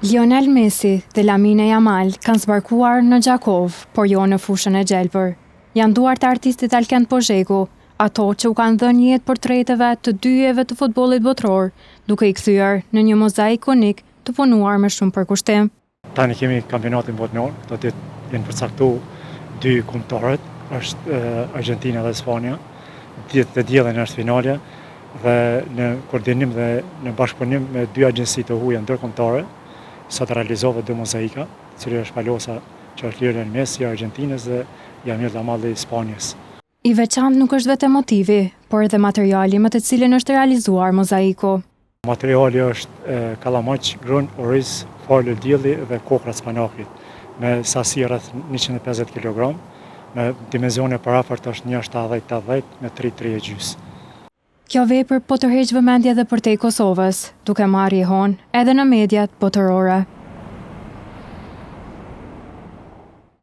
Lionel Messi dhe Lamine Yamal kanë zbarkuar në Gjakov, por jo në fushën e gjelbër. Janë duart e artistit Alkend Pozhegu, ato që u kanë dhënë jetë portreteve të dyjeve të futbollit botror, duke i kthyer në një mozaik ikonik të punuar me shumë përkushtim. Tani kemi kampionatin botëror, do të jenë përcaktuar dy kombëtarët, është Argentina dhe Spanja. Të diellën është finale dhe në koordinim dhe në bashkëpunim me dy agjenci të huaja ndërkombëtare, sot realizova dy mozaika, cili është palosa që është Lionel Messi i Argentinës dhe Lamine Yamal i Spanjës. I veçantë nuk është vetëm motivi, por edhe materiali me të cilin është realizuar mozaiku. Materiali është kallamaq, grën, oriz, falë dielli dhe kokra spanakit, me sasi rreth 150 kg, me dimensione parafort është 1,70-80 me 3,3,5. Kjo vepër po tërheq vëmendje edhe përtej Kosovës, duke marrë jehon edhe në mediat botërore.